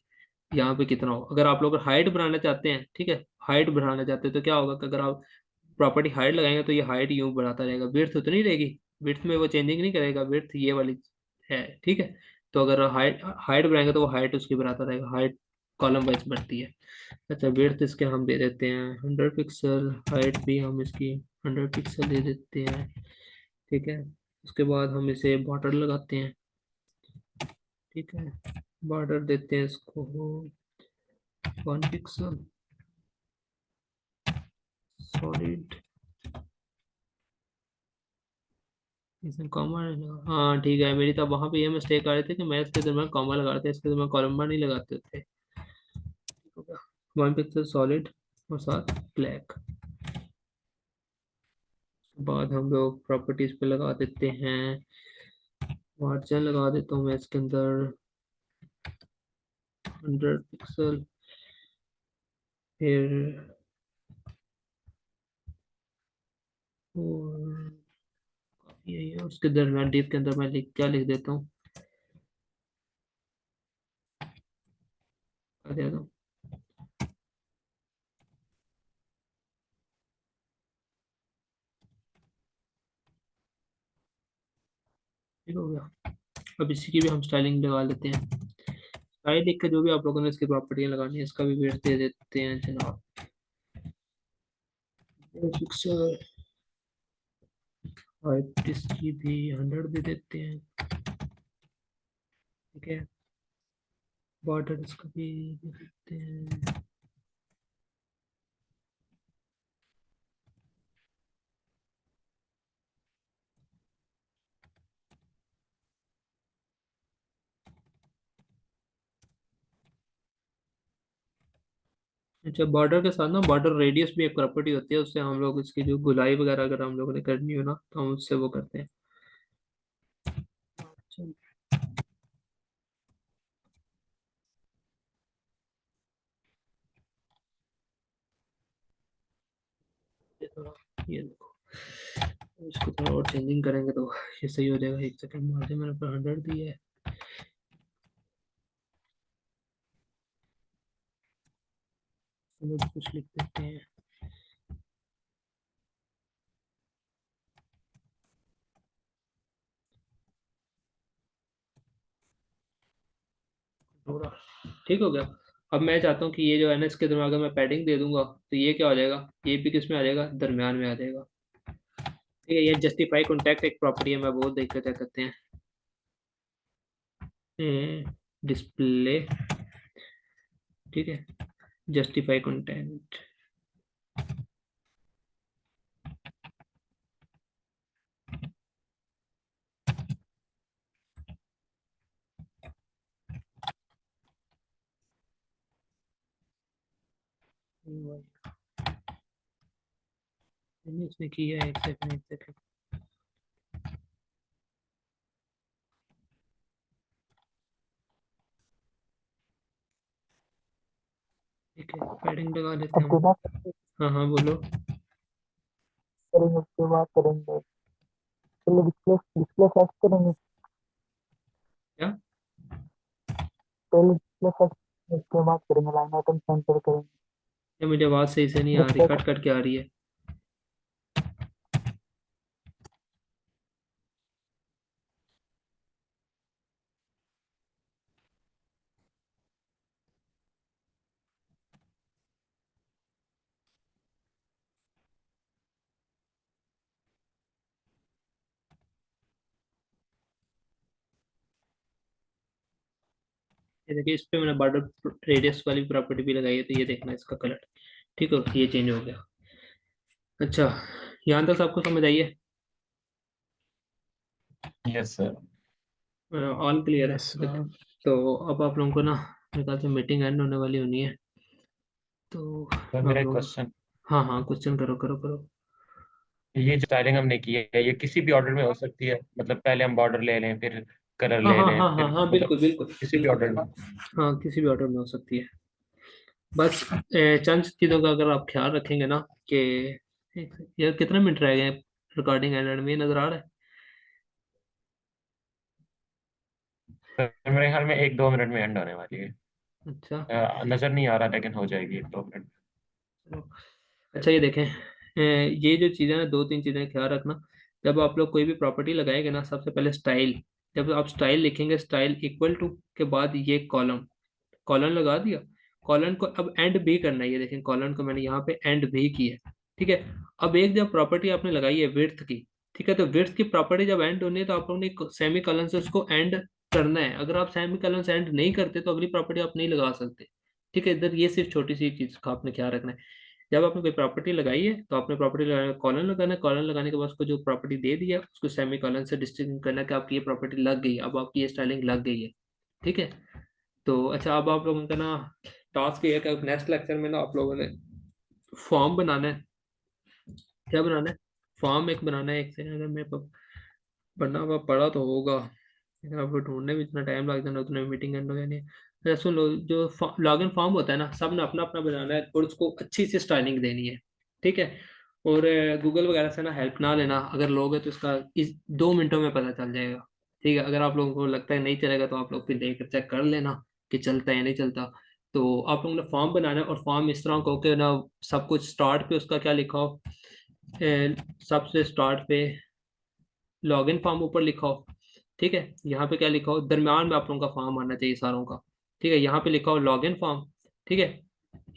यहाँ पे कितना हो। अगर आप लोग हाइट बढ़ाना चाहते हैं, ठीक है, हाइट बढ़ाना चाहते हैं तो क्या होगा कि अगर आप प्रॉपर्टी हाइट लगाएंगे तो ये हाइट यूं बढ़ाता रहेगा, विड्थ उतनी रहेगी, विड्थ में वो चेंजिंग नहीं करेगा, विड्थ ये वाली है, ठीक है। तो अगर हाइट हाइट बढ़ाएंगे तो वो हाइट उसकी बढ़ाता रहेगा, हाइट कॉलम वाइज बढ़ती है। अच्छा विड्थ इसके हम दे देते हैं 100 पिक्सल, हाइट भी हम इसकी 100 पिक्सल दे देते हैं, ठीक है। उसके बाद हम इसे बॉर्डर लगाते हैं, ठीक है, बॉर्डर देते हैं इसको 1 पिक्सल, सॉलिड, इसमें कॉमा हाँ ठीक है। मेरी तब वहाँ पे ये मिस्टेक आ रही थी कि मैं इसके दरम्यान कॉमा लगा रहे थे, इसके दरम्यान कॉलम नहीं लगाते थे। 1 पिक्सल सॉलिड और साथ ब्लैक। बाद हम लोग प्रॉपर्टीज पे लगा देते हैं, मार्जिन लगा देता हूँ मैं इसके अंदर 100 पिक्सल। फिर और यही है, उसके दरम्यान डिव के अंदर मैं क्या लिख देता हूँ, क्या दे दूँ, ठीक हो गया। अब इसी की भी हम स्टाइलिंग लगा लेते हैं। स्टाइल लिख के जो भी आप लोगों ने इसकी प्रॉपर्टियाँ लगानी है इसका भी वेट दे देते हैं जनाब। पिक्सल हार्ड डिस्क की भी 100 दे देते हैं, ठीक है। बॉर्डर इसका भी दे देते हैं। अच्छा, बॉर्डर के साथ ना बॉर्डर रेडियस भी एक प्रॉपर्टी होती है, उससे हम लोग इसकी जो गुलाई वगैरह अगर हम लोगों ने करनी हो ना तो हम उससे वो करते हैं। चल, ये देखो, इसको थोड़ा और चेंजिंग करेंगे तो ये सही हो जाएगा। एक सेकंड मार दे, मैंने पर 100 दी है। चलो कुछ लिख देते हैं। थोड़ा ठीक हो गया। अब मैं चाहता हूँ कि ये जो एनएस के दरमियान अगर मैं पैडिंग दे दूंगा तो ये क्या हो जाएगा, ये भी किस में आ जाएगा, दरमियान में आ जाएगा। ठीक है, ये जस्टिफाई कॉन्टैक्ट एक प्रॉपर्टी है, मैं वो देख कर क्या करते हैं, डिस्प्ले, ठीक है, जस्टिफाई कंटेंट। इसने किया है, एक सेकंड एक सेकंड। ठीक है, पैडिंग लगा लेते अब हैं हम। बिना हाँ हाँ बोलो। करेंगे उसके बाद करेंगे, पहले डिस्प्ले डिस्प्ले सेट करेंगे, क्या? पहले डिस्प्ले सेट उसके बाद करेंगे लाइन आइटम सेंटर करेंगे। ये मुझे आवाज सही से नहीं आ रही, डिस्प्ले कट कट के आ रही है। ये देखिए, इस पे मैंने बॉर्डर रेडियस वाली प्रॉपर्टी भी लगाई है, तो ये देखना इसका कलर, ठीक है, ये चेंज हो गया। अच्छा, यहाँ तक सबको समझ आई है? Yes sir. ऑल क्लियर है? Yes sir. तो अब आप लोगों को ना मेरे ख्याल से मीटिंग एंड होने वाली होनी है, तो सर मैं आप मेरा एक लोगों क्वेश्चन, हाँ हाँ क्वेश्चन करो करो करो। ये जो स्टाइलिंग हमने की है ये किसी भी ऑर्डर में हो सकती है, मतलब पहले हम बॉर्डर ले लें फिर कलर हाँ ले हाँ लें हाँ हाँ फिर हाँ, मतलब बिल्कुल बिल्कुल किसी भी बिल्कुल। ऑर्डर में। हाँ, किसी भी ऑर्डर में हो सकती है। बस चंद चीज़ों का अगर आप ख्याल रखेंगे ना कि यार कितने मिनट रह गए हैं रिकॉर्डिंग एंड में, नजर आ रहा है? सर मेरे ख्याल में 1-2 मिनट में एंड होने वाली है। अच्छा नजर नहीं आ रहा लेकिन हो जाएगी 1-2 मिनट। चलो। अच्छा, ये देखें, ये जो चीज़ें ना, दो तीन चीज़ें ख्याल रखना। जब आप लोग कोई भी प्रॉपर्टी लगाएंगे ना, सबसे पहले स्टाइल, जब आप स्टाइल लिखेंगे, स्टाइल इक्वल टू के बाद ये कॉलम, कॉलन लगा दिया। कॉलन को अब एंड भी करना है, ये देखें कॉलन को मैंने यहाँ पे एंड भी किया, ठीक है। अब एक जब प्रॉपर्टी आपने लगाई है विड्थ की, ठीक है, तो विड्थ की प्रॉपर्टी जब एंड होनी है तो आप लोगों ने सेमी कॉलन से उसको एंड करना है। अगर आप सेमी कॉलन से एंड नहीं करते तो अगली प्रॉपर्टी आप नहीं लगा सकते, ठीक है। इधर ये सिर्फ छोटी सी चीज का आपने ख्याल रखना है। जब आपने कोई प्रॉपर्टी लगाई है तो आपने प्रॉपर्टी लगाना, कॉलन लगाना है, कॉलन लगाने के बाद उसको जो प्रॉपर्टी दे दी है उसको सेमी कॉलन से डिस्टिंग करना है कि आपकी ये प्रॉपर्टी लग गई है, अब आपकी ये स्टाइलिंग लग गई है, ठीक है। तो अच्छा, अब आप लोगों का ना टास्क ये है कि नेक्स्ट लेक्चर में ना आप लोगों ने फॉर्म बनाना है। क्या बनाना है? फॉर्म एक बनाना है। एक सेकंड, अगर मेरे पास बनना हुआ पड़ा तो होगा, लेकिन आपको ढूंढने में इतना टाइम लग जाना, उतने मीटिंग एंड हो जानी है। अच्छा सुन लो, जो लॉगिन फॉर्म होता है ना, सब ने अपना अपना बनाना है और उसको अच्छी सी स्टाइलिंग देनी है, ठीक है। और गूगल वगैरह से ना हेल्प ना लेना, अगर लोगे तो इसका इस 2 मिनटों में पता चल जाएगा, ठीक है। अगर आप लोगों को लगता है नहीं चलेगा तो आप लोग फिर देख चेक कर लेना कि चलता है या नहीं चलता। तो आप लोगों ने फॉर्म बनाना है, और फॉर्म इस तरह को कि ना सब कुछ स्टार्ट पे उसका क्या लिखा हो, सबसे स्टार्ट पे लॉगिन फॉर्म ऊपर लिखा हो, ठीक है। यहाँ पे क्या लिखा हो, दरम्यान में आप लोगों का फॉर्म आना चाहिए सारों का, ठीक है। यहाँ पे लिखा हो लॉगिन फॉर्म, ठीक है,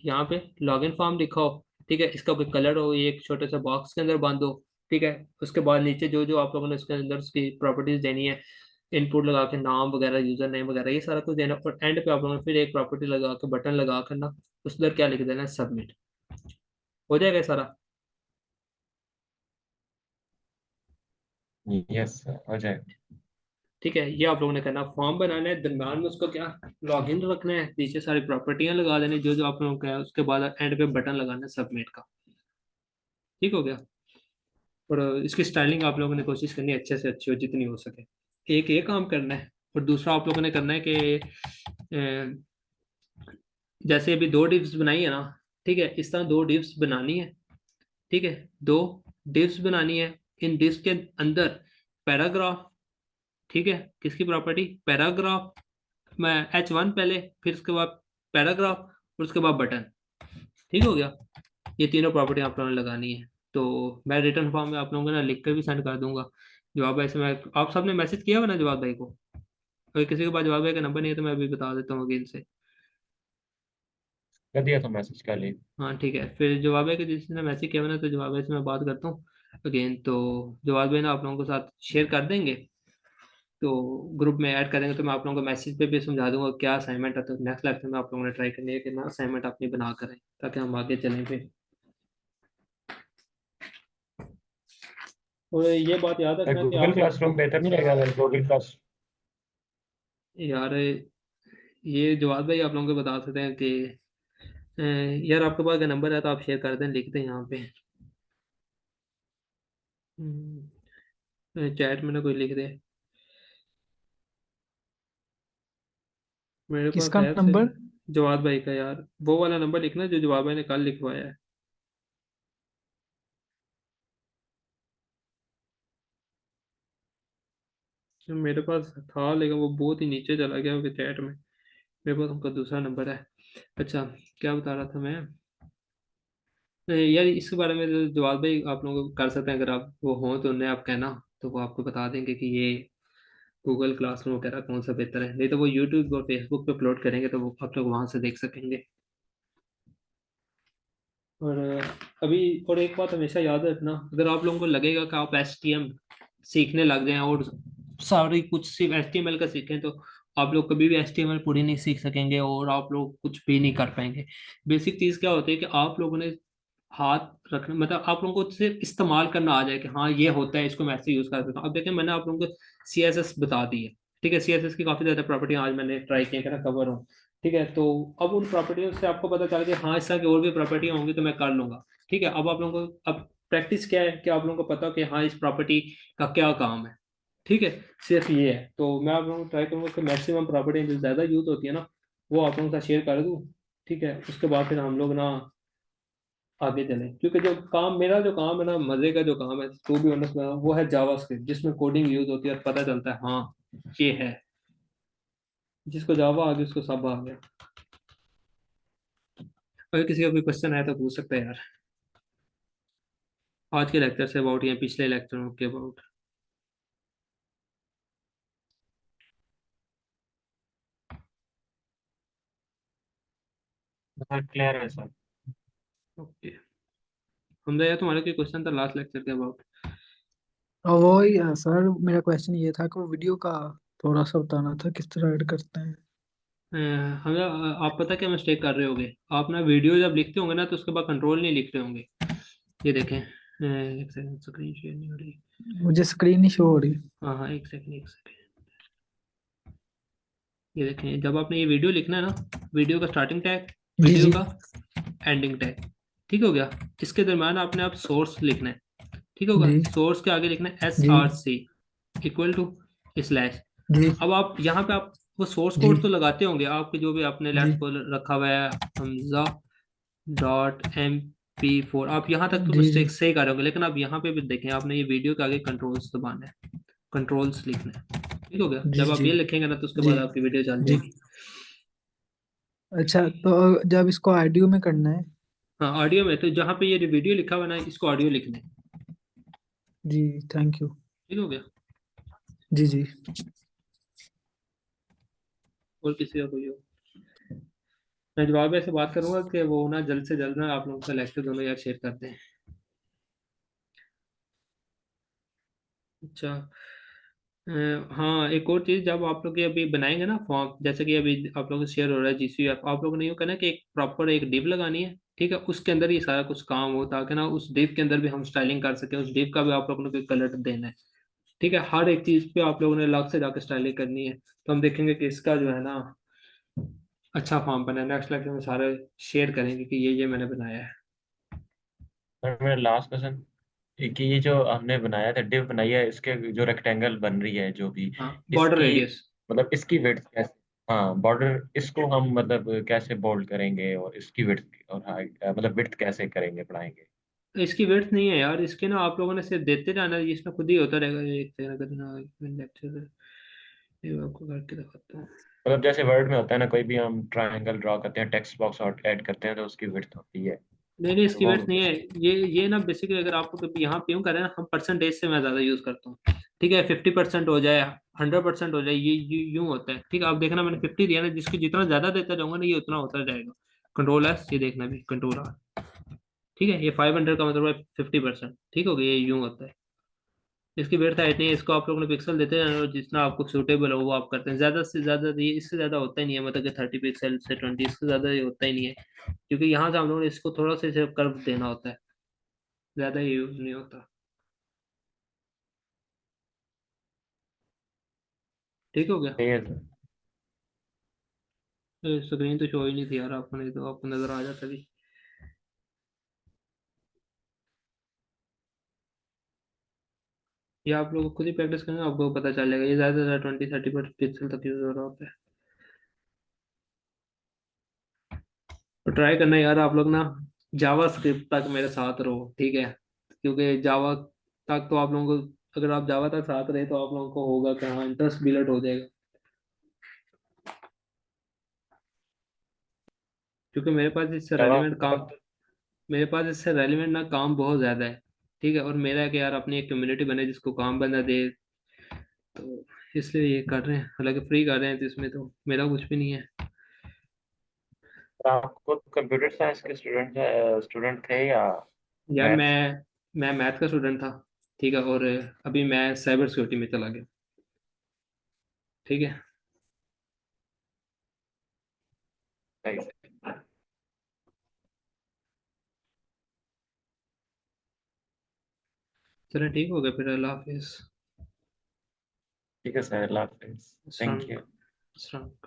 यहाँ पे लॉगिन फॉर्म लिखा हो, ठीक है, इसका कोई कलर हो, ये एक छोटे से बॉक्स के अंदर बांधो। ठीक है, उसके बाद नीचे जो जो आप लोगों ने इसके अंदर उसकी प्रॉपर्टीज देनी है, इनपुट लगा के नाम वगैरह, यूजर नेम वगैरह, ये सारा कुछ देना, और एंड पे आप लोगों ने फिर एक प्रॉपर्टी लगा के बटन लगा कर ना उस अंदर क्या लिख देना है, सबमिट। हो जाएगा ये सारा। यस हो जाए। ठीक है, ये आप लोगों ने करना, फॉर्म बनाना है, दरम्यान में उसको क्या लॉगिन रखना है, नीचे सारी प्रॉपर्टियां लगा देनी जो जो आप लोगों का है, उसके बाद एंड पे बटन लगाना है सबमिट का। ठीक हो गया। और इसकी स्टाइलिंग आप लोगों ने कोशिश करनी है अच्छे से अच्छी हो जितनी हो सके। एक ये काम करना है, और दूसरा आप लोगों ने करना है कि जैसे अभी दो डिव्स बनाई है ना, ठीक है, इस तरह दो डिव्स बनानी है। ठीक है, दो डिव्स बनानी है, इन डिव्स के अंदर पैराग्राफ। ठीक है, किसकी प्रॉपर्टी, पैराग्राफ, मैं H1 पहले, फिर उसके बाद पैराग्राफ, और उसके बाद बटन। ठीक हो गया, ये तीनों प्रॉपर्टी आप लोगों ने लगानी है। तो मैं रिटर्न फॉर्म में आप लोगों को ना लिख कर भी सेंड कर दूंगा। जवाब भाई से मैं, आप सबने मैसेज किया हुआ ना जवाब भाई को, अगर किसी के पास जवाब भाई का नंबर नहीं है तो मैं अभी बता देता हूँ अगेन से। कर दिया था मैसेज कल ही। हाँ ठीक है, फिर जवाब भाई के जिसने मैसेज किया हुआ ना, तो जवाब भाई से मैं बात करता हूँ अगेन। तो जवाब भाई ना आप लोगों के साथ शेयर कर देंगे, तो ग्रुप में ऐड करेंगे, तो मैं आप लोगों को मैसेज पे भी समझा दूंगा क्या असाइनमेंट है। तो नेक्स्ट लेक्चर में आप लोगों ने ट्राई करनी है कि ना असाइनमेंट अपनी बना करें, ताकि हम आगे चलें फिर। और ये बात याद रखना कि गूगल आप लोग, क्लासरूम बेहतर नहीं रहेगा अगर गूगल क्लास। यार ये जवाब भाई आप लोगों को बता सकते हैं कि यार आपके पास अगर नंबर है तो आप शेयर कर दें, लिख दें यहाँ पे चैट में ना कोई लिख दे। मेरे पास किसका है फिर नंबर? जवाब भाई का, यार वो वाला नंबर लिखना जो जवाब भाई ने कल लिखवाया है। मेरे पास था लेकिन वो बहुत ही नीचे चला गया उसके चैट में। मेरे पास उनका दूसरा नंबर है। अच्छा, क्या बता रहा था मैं, यार इसके बारे में तो जवाब भाई आप लोगों को कर सकते हैं, अगर आप वो हों तो उन्हें आप कहना, तो वो आपको बता देंगे कि ये गूगल क्लासरूम वगैरह कौन सा बेहतर है। नहीं तो वो यूट्यूब और फेसबुक पे अपलोड करेंगे, तो वो आप लोग वहां से देख सकेंगे। और अभी, और एक बात हमेशा याद रखना, अगर आप लोगों को लगेगा कि आप HTML सीखने लग जाएं और सारी कुछ सिर्फ HTML का सीखें, तो आप लोग कभी भी HTML पूरी नहीं सीख सकेंगे और आप लोग कुछ भी नहीं कर पाएंगे। बेसिक चीज़ क्या होती है कि आप लोगों ने हाथ रखना, मतलब आप लोगों को सिर्फ इस्तेमाल करना आ जाए कि हाँ ये होता है, इसको मैं ऐसे यूज़ कर सकता हूँ। अब देखें, मैंने आप लोगों को CSS बता दी है। ठीक है, CSS की काफ़ी ज़्यादा प्रॉपर्टी आज मैंने ट्राई किया कि कवर हूँ। ठीक है, तो अब उन प्रॉपर्टियों से आपको पता चला कि हाँ इस तरह की और भी प्रॉपर्टियां होंगी तो मैं कर लूंगा। ठीक है, अब आप लोगों को अब प्रैक्टिस क्या है कि आप लोगों को पता हो कि हाँ इस प्रॉपर्टी का क्या काम है। ठीक है, सिर्फ ये है। तो मैं आप लोगों को ट्राई करूंगा कि मैक्सिमम प्रॉपर्टी जो ज़्यादा यूज होती है ना, वो आप लोगों के साथ शेयर कर दूँ। ठीक है, उसके बाद फिर हम लोग ना आगे चलें, क्योंकि जो काम, मेरा जो काम है ना, मजे का जो काम है टू बी ऑनेस्ट में, वो है जावास्क्रिप्ट, जिसमें कोडिंग यूज होती है और पता चलता है हाँ ये है। जिसको जावा आ गया उसको सब आ गया। अगर किसी का कोई क्वेश्चन आया तो पूछ सकता है यार, आज के लेक्चर से अबाउट या पिछले लेक्चरों के अबाउट। क्लियर है सर। ओके, हमजा यार तुम्हारा कोई क्वेश्चन था लास्ट लेक्चर के अबाउट। और वो ही सर, मेरा क्वेश्चन ये था कि वो वीडियो का थोड़ा सा बताना था किस तरह ऐड करते हैं। हमजा, आप पता क्या मिस्टेक कर रहे होगे, आप ना वीडियो जब लिखते होंगे ना तो उसके बाद कंट्रोल नहीं लिख रहे होंगे। ये देखें, एक सेकंड, स्क्रीन शेयर नहीं हो रही। मुझे स्क्रीन नहीं शो हो रही। हाँ हाँ, एक सेकंड एक सेकंड। ये देखें, जब आपने ये वीडियो लिखना है ना, वीडियो का स्टार्टिंग टैग, जी वीडियो जी। का एंडिंग टैग, ठीक हो गया। इसके दरम्यान आपने आप सोर्स लिखना है। ठीक होगा, जी सोर्स के आगे लिखना है जी SRC इक्वल टू स्लैश। जी अब आप यहाँ पे आप वो सोर्स जी कोड तो लगाते होंगे आपके, जो भी आपने जी लेट्स को रखा हुआ है, हमजा .mp4, आप यहाँ तक तो जी जी मिस्टेक सही कर रहे होंगे, लेकिन आप यहाँ पे भी देखें, आपने ये वीडियो के आगे कंट्रोल्स दबाना है, कंट्रोल्स लिखना है। ठीक हो गया, जी जब आप जी ये लिखेंगे ना तो उसके जी बाद आपकी वीडियो चल जी। जाएगी। अच्छा, तो जब इसको ऑडियो में करना है? हाँ, ऑडियो में तो जहाँ पे ये वीडियो लिखा हुआ है ना, इसको ऑडियो लिखना है। जी, थैंक यू। ठीक हो गया। जी जी। और किसी का कोई हो? मैं जवाब भैया से बात करूंगा कि वो ना जल्द से जल्द ना आप लोगों का लेक्चर दोनों यार शेयर करते हैं। अच्छा। हाँ, एक और चीज़, जब आप लोग ये अभी बनाएंगे ना फॉर्म, जैसे कि अभी आप लोगों को शेयर हो रहा है GCF, आप लोगों ने यूँ करना कि एक प्रॉपर एक डिव लगानी है, ठीक है, उसके अंदर ये सारा कुछ काम हो, ताकि ना उस डिव के अंदर भी हम स्टाइलिंग कर सकें, उस डिव का भी आप लोगों ने कोई कलर देना है, ठीक है, हर एक चीज़ पे आप लोगों ने अलग से जाकर स्टाइलिंग करनी है। तो हम देखेंगे कि इसका जो है ना अच्छा फॉर्म बना है, नेक्स्ट लेक्चर में सारे शेयर करेंगे कि ये मैंने बनाया है। और मेरा लास्ट क्वेश्चन कि ये जो हमने बनाया था, डिव बनाई है, इसके जो रेक्टेंगल बन रही है जो भी, हाँ, बॉर्डर इसकी रेडियस। मतलब इसकी विड्थ कैसे, हाँ बॉर्डर, इसको हम मतलब कैसे बोल्ड करेंगे, और इसकी विड्थ और हाइट मतलब विड्थ कैसे करेंगे, बढ़ाएंगे? इसकी वेट नहीं है यार, इसके ना आप लोगों ने सिर्फ देते जाना है, इसमें खुद ही होता रहेगा। एक सेकंड, अगर ना लेक्चर ये आपको करके दिखाता हूँ। मतलब जैसे वर्ड में होता है ना, कोई भी हम ट्रायंगल ड्रॉ करते हैं, टेक्स्ट बॉक्स ऐड करते हैं, तो उसकी विड्थ होती है। नहीं नहीं, तो इसकी वो वेट नहीं है। ये ना बेसिकली अगर आपको कभी यहाँ पे यूँ करें ना, हम परसेंटेज से मैं ज़्यादा यूज़ करता हूँ, ठीक है, 50% हो जाए, 100% हो जाए, ये यूँ होता है, ठीक है। आप देखना मैंने 50 दिया ना, जिसकी जितना ज़्यादा देता जाऊंगा ना, ये उतना होता जाएगा। कंट्रोल S, ये देखना भी कंट्रोल R, ठीक है। ये 500 का मतलब है 50%, ठीक हो गया, ये यूँ होता है। इसकी वेट हाइट नहीं है, इसको आप लोगों ने पिक्सल देते हैं और जितना आपको सूटेबल हो वो आप करते हैं। ज्यादा से ज्यादा ये इससे ज्यादा होता ही नहीं है, मतलब कि 30 पिक्सल से 20, इससे ज्यादा ये होता ही नहीं है, क्योंकि यहाँ से हम लोगों ने इसको थोड़ा सा सिर्फ कर्व देना होता है, ज्यादा ये यूज नहीं होता। ठीक हो गया। सही है सर। स्क्रीन तो शो ही नहीं थी यार आपको, नहीं तो आपको नजर आ जाता भी। ये आप लोग खुद ही प्रैक्टिस करेंगे, आपको पता चल जाएगा। ये ज्यादा से ज्यादा 20-30 पिक्सल तक यूज हो रहा होता है। तो ट्राई करना यार आप लोग ना, जावा स्क्रिप्ट तक मेरे साथ रहो, ठीक है, क्योंकि जावा तक तो आप लोगों को, अगर आप जावा तक साथ रहे तो आप लोगों को होगा कि हाँ इंटरेस्ट बिल्ड हो जाएगा। क्योंकि मेरे पास इससे जावा रेलिवेंट काम, मेरे पास इससे रेलिवेंट ना काम बहुत ज़्यादा है, ठीक है, और मेरा है कि यार अपनी एक कम्युनिटी बने जिसको काम बंदा दे, तो इसलिए ये कर रहे हैं, हालांकि फ्री कर रहे हैं, तो इसमें तो मेरा कुछ भी नहीं है। आप खुद कंप्यूटर साइंस के स्टूडेंट थे या यार मैथ्स? मैं मैथ का स्टूडेंट था, ठीक है, और अभी मैं साइबर सिक्योरिटी में चला गया, ठीक है। सही से। चलो ठीक हो गया फिर, अल्लाह हाफिज़। ठीक है सर, अल्लाह हाफिज़। थैंक अस्सलाम यू। वालेकुम।